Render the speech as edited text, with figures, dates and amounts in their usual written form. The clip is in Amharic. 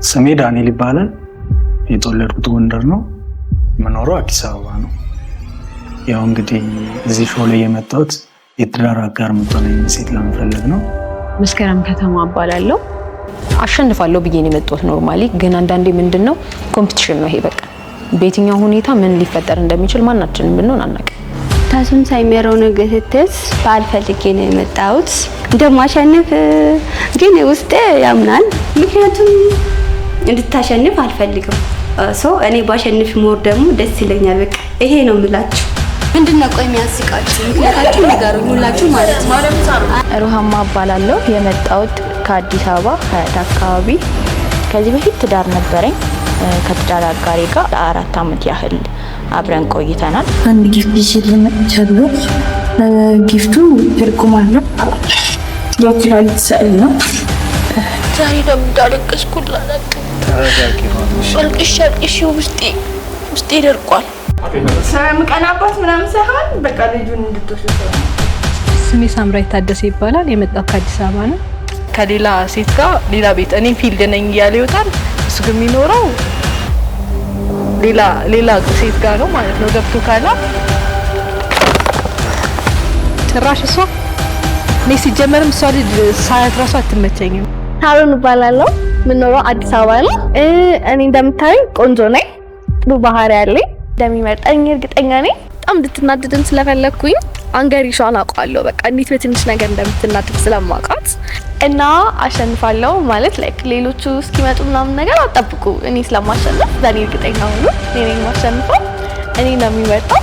ስሜ ዳንኤል ይባላል። የተወለድኩት ጎንደር ነው። የምኖረው አዲስ አበባ ነው። ያው እንግዲህ እዚህ ሾው ላይ የመጣሁት የትዳር አጋር የምትሆነኝ ሴት ለመፈለግ ነው። መስከረም ከተማ እባላለሁ። አሸንፋለሁ ብዬ ነው የመጣሁት። ኖርማሊ ግን አንዳንዴ ምንድነው ኮምፒቲሽን ነው ይሄ። በቃ በየትኛው ሁኔታ ምን ሊፈጠር እንደሚችል ማናችንም ብንሆን አናውቅም። ታሱን ሳይመረው ነው ገተተስ ባልፈልጌ ነው የመጣሁት። እንደማሸንፍ ግን ውስጤ ያምናል። ምክንያቱም እንድታሸንፍ አልፈልግም። እኔ ባሸንፍ ሞር ደግሞ ደስ ይለኛል። በቃ ይሄ ነው የምላችሁ። ምንድነው ቆይ የሚያስቃችሁ? ምክንያታችሁ ንገሩኝ ሁላችሁ ማለት ነው። ሩሃማ እባላለሁ። የመጣሁት ከአዲስ አበባ ሀያት አካባቢ። ከዚህ በፊት ትዳር ነበረኝ። ከትዳር አጋሪ ጋር ለ4 አመት ያህል አብረን ቆይተናል። አንድ ጊፍት ይዤ መጥቻለሁ። ጊፍቱ ትርጉም አለው። የትላልቅ ስዕል ነው። ዛሬ ደግሞ እንዳለቀስኩላት አልቅሼ ውስጤ ደርቋል። ስለምቀናባት ምናምን ሳይሆን በቃ ልጁን እንድትወስድ ነው። ስሜ ሳምራይ ታደሰ ይባላል። የመጣው ከአዲስ አበባ ነው። ከሌላ ሴት ጋር ሌላ ቤት እኔ ፊልድ ነኝ እያለ ይወጣል። እሱ ግን የሚኖረው ሌላ ሴት ጋር ነው ማለት ነው። ገብቶ ካላ ጭራሽ እኔ ሲጀመርም እሷ ልጅ ሳያት ራሱ አትመቸኝም። ታሩን እባላለሁ። የምኖረው አዲስ አበባ ነው። እኔ እንደምታዩኝ ቆንጆ ነኝ። ጥሩ ባህሪ ያለኝ እንደሚመርጠኝ እርግጠኛ ነኝ። በጣም እንድትናደድም ስለፈለኩኝ አንገሪሿን አውቃለሁ። በቃ እንዴት በትንሽ ነገር እንደምትናደድ ስለማውቃት እና አሸንፋለሁ ማለት ላይክ ሌሎቹ እስኪመጡ ምናምን ነገር አጠብቁ። እኔ ስለማሸነፍ በእኔ እርግጠኛ ሁሉ እኔ ነኝ የማሸንፈው። እኔ ነው የሚመርጠው።